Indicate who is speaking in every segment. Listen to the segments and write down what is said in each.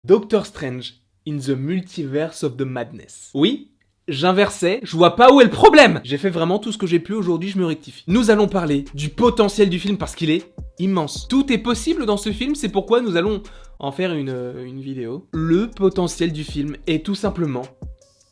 Speaker 1: Doctor Strange in the Multiverse of the Madness. Oui, j'inversais, je vois pas où est le problème. J'ai fait vraiment tout ce que j'ai pu aujourd'hui, je me rectifie. Nous allons parler du potentiel du film parce qu'il est immense. Tout est possible dans ce film, c'est pourquoi nous allons en faire une vidéo. Le potentiel du film est tout simplement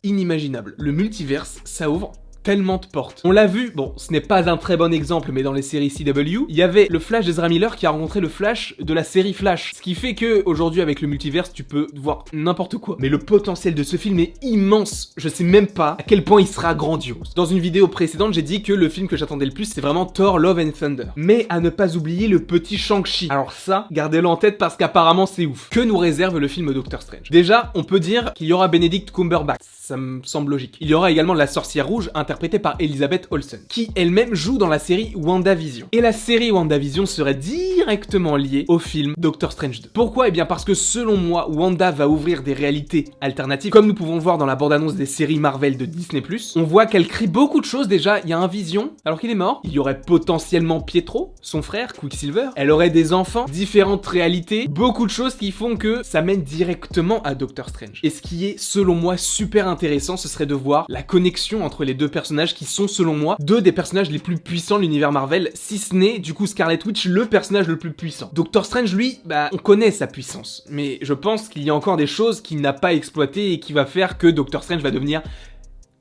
Speaker 1: inimaginable. Le multiverse, ça ouvre tellement de portes. On l'a vu, bon, ce n'est pas un très bon exemple, mais dans les séries CW, il y avait le Flash d'Ezra Miller qui a rencontré le Flash de la série Flash. Ce qui fait que aujourd'hui avec le multiverse, tu peux voir n'importe quoi. Mais le potentiel de ce film est immense. Je sais même pas à quel point il sera grandiose. Dans une vidéo précédente, j'ai dit que le film que j'attendais le plus, c'est vraiment Thor Love and Thunder. Mais à ne pas oublier le petit Shang-Chi. Alors ça, gardez-le en tête parce qu'apparemment c'est ouf. Que nous réserve le film Doctor Strange? Déjà, on peut dire qu'il y aura Benedict Cumberbatch. Ça me semble logique. Il y aura également la sorcière rouge interprétée par Elizabeth Olsen, qui elle-même joue dans la série WandaVision. Et la série WandaVision serait directement liée au film Doctor Strange 2. Pourquoi? Eh bien parce que selon moi, Wanda va ouvrir des réalités alternatives, comme nous pouvons le voir dans la bande-annonce des séries Marvel de Disney+. On voit qu'elle crée beaucoup de choses déjà. Il y a un Vision, alors qu'il est mort. Il y aurait potentiellement Pietro, son frère, Quicksilver. Elle aurait des enfants, différentes réalités, beaucoup de choses qui font que ça mène directement à Doctor Strange. Et ce qui est, selon moi, super intéressant, ce serait de voir la connexion entre les deux personnages qui sont, selon moi, deux des personnages les plus puissants de l'univers Marvel, si ce n'est, du coup, Scarlet Witch, le personnage le plus puissant. Doctor Strange, lui, on connaît sa puissance, mais je pense qu'il y a encore des choses qu'il n'a pas exploitées et qui va faire que Doctor Strange va devenir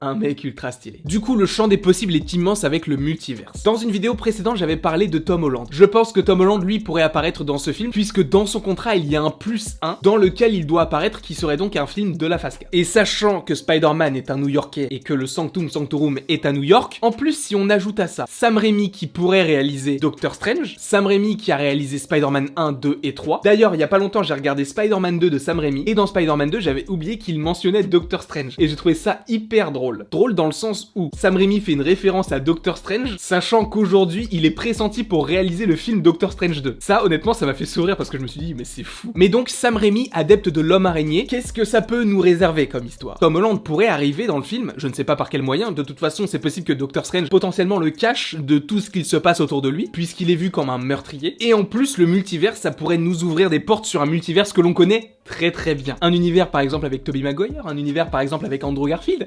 Speaker 1: un mec ultra stylé. Du coup, le champ des possibles est immense avec le multiverse. Dans une vidéo précédente, j'avais parlé de Tom Holland. Je pense que Tom Holland, lui, pourrait apparaître dans ce film, puisque dans son contrat, il y a un +1 dans lequel il doit apparaître, qui serait donc un film de la phase 4. Et sachant que Spider-Man est un New-Yorkais et que le Sanctum Sanctorum est à New York, en plus, si on ajoute à ça Sam Raimi qui pourrait réaliser Doctor Strange, Sam Raimi qui a réalisé Spider-Man 1, 2 et 3. D'ailleurs, il y a pas longtemps, j'ai regardé Spider-Man 2 de Sam Raimi, et dans Spider-Man 2, j'avais oublié qu'il mentionnait Doctor Strange. Et j'ai trouvé ça hyper drôle. Drôle dans le sens où Sam Raimi fait une référence à Doctor Strange, sachant qu'aujourd'hui il est pressenti pour réaliser le film Doctor Strange 2. Ça, honnêtement, ça m'a fait sourire parce que je me suis dit, mais c'est fou. Mais donc, Sam Raimi, adepte de l'homme araignée, qu'est-ce que ça peut nous réserver comme histoire? Tom Holland pourrait arriver dans le film, je ne sais pas par quel moyen, de toute façon, c'est possible que Doctor Strange potentiellement le cache de tout ce qu'il se passe autour de lui, puisqu'il est vu comme un meurtrier. Et en plus, le multiverse, ça pourrait nous ouvrir des portes sur un multiverse que l'on connaît très très bien. Un univers par exemple avec Tobey Maguire, un univers par exemple avec Andrew Garfield.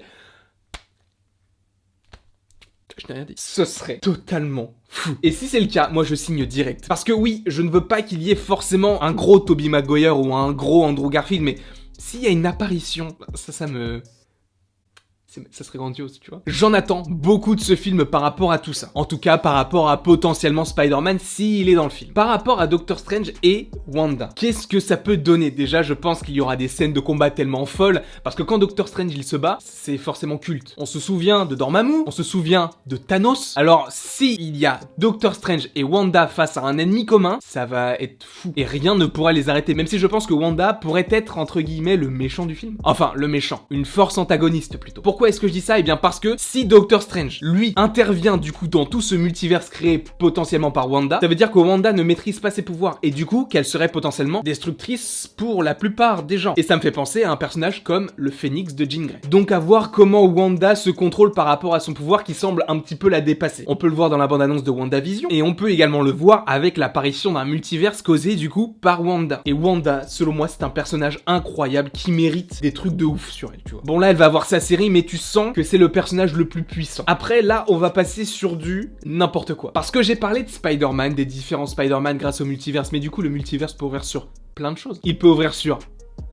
Speaker 1: Je n'ai rien dit. Ce serait totalement fou. Et si c'est le cas, moi je signe direct. Parce que oui, je ne veux pas qu'il y ait forcément un gros Tobey Maguire ou un gros Andrew Garfield, mais s'il y a une apparition, ça serait grandiose, tu vois. J'en attends beaucoup de ce film par rapport à tout ça. En tout cas, par rapport à potentiellement Spider-Man s'il est dans le film. Par rapport à Doctor Strange et Wanda, qu'est-ce que ça peut donner? Déjà, je pense qu'il y aura des scènes de combat tellement folles, parce que quand Doctor Strange il se bat, c'est forcément culte. On se souvient de Dormammu, on se souvient de Thanos. Alors, si il y a Doctor Strange et Wanda face à un ennemi commun, ça va être fou. Et rien ne pourra les arrêter, même si je pense que Wanda pourrait être, entre guillemets, le méchant du film. Enfin, le méchant. Une force antagoniste, plutôt. Pourquoi est-ce que je dis ça? Eh bien parce que si Doctor Strange, lui, intervient du coup dans tout ce multiverse créé potentiellement par Wanda, ça veut dire que Wanda ne maîtrise pas ses pouvoirs et du coup qu'elle serait potentiellement destructrice pour la plupart des gens. Et ça me fait penser à un personnage comme le Phénix de Jean Grey. Donc à voir comment Wanda se contrôle par rapport à son pouvoir qui semble un petit peu la dépasser. On peut le voir dans la bande-annonce de WandaVision et on peut également le voir avec l'apparition d'un multiverse causé du coup par Wanda. Et Wanda, selon moi, c'est un personnage incroyable qui mérite des trucs de ouf sur elle, tu vois. Bon là, elle va avoir sa série, mais tu sens que c'est le personnage le plus puissant. Après, là, on va passer sur du n'importe quoi. Parce que j'ai parlé de Spider-Man, des différents Spider-Man grâce au multiverse, mais du coup, le multiverse peut ouvrir sur plein de choses. Il peut ouvrir sur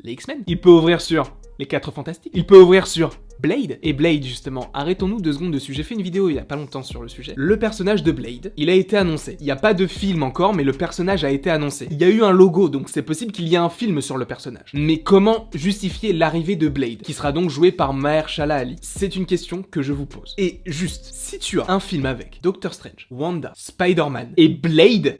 Speaker 1: les X-Men, il peut ouvrir sur les 4 Fantastiques, il peut ouvrir sur Blade. Et Blade, justement, arrêtons-nous 2 secondes dessus. J'ai fait une vidéo il y a pas longtemps sur le sujet. Le personnage de Blade, il a été annoncé. Il n'y a pas de film encore, mais le personnage a été annoncé. Il y a eu un logo, donc c'est possible qu'il y ait un film sur le personnage. Mais comment justifier l'arrivée de Blade, qui sera donc joué par Mahershala Ali? C'est une question que je vous pose. Et juste, si tu as un film avec Doctor Strange, Wanda, Spider-Man et Blade,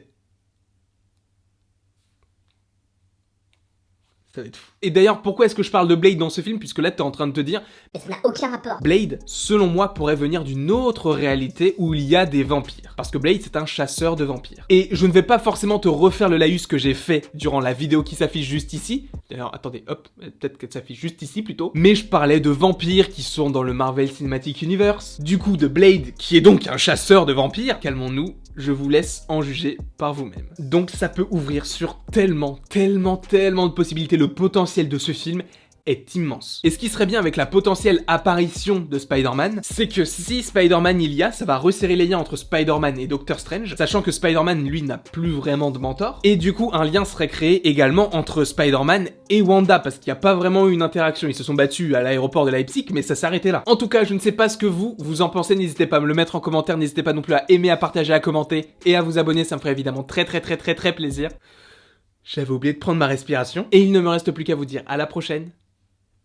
Speaker 1: ça va être fou. Et d'ailleurs, pourquoi est-ce que je parle de Blade dans ce film? Puisque là, t'es en train de te dire...
Speaker 2: Mais ça n'a aucun rapport.
Speaker 1: Blade, selon moi, pourrait venir d'une autre réalité où il y a des vampires. Parce que Blade, c'est un chasseur de vampires. Et je ne vais pas forcément te refaire le laïus que j'ai fait durant la vidéo qui s'affiche juste ici. D'ailleurs, attendez, hop, peut-être qu'elle s'affiche juste ici plutôt. Mais je parlais de vampires qui sont dans le Marvel Cinematic Universe. Du coup, de Blade, qui est donc un chasseur de vampires. Calmons-nous, je vous laisse en juger par vous-même. Donc ça peut ouvrir sur tellement de possibilités. le potentiel de ce film est immense. Et ce qui serait bien avec la potentielle apparition de Spider-Man, c'est que si Spider-Man il y a, ça va resserrer les liens entre Spider-Man et Doctor Strange, sachant que Spider-Man, lui, n'a plus vraiment de mentor, et du coup, un lien serait créé également entre Spider-Man et Wanda, parce qu'il n'y a pas vraiment eu une interaction, ils se sont battus à l'aéroport de Leipzig, mais ça s'arrêtait là. En tout cas, je ne sais pas ce que vous en pensez, n'hésitez pas à me le mettre en commentaire, n'hésitez pas non plus à aimer, à partager, à commenter, et à vous abonner, ça me ferait évidemment très plaisir. J'avais oublié de prendre ma respiration, et il ne me reste plus qu'à vous dire à la prochaine,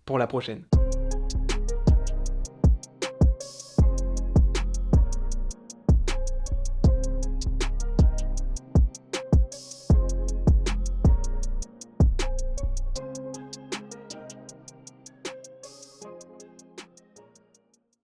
Speaker 1: pour la prochaine.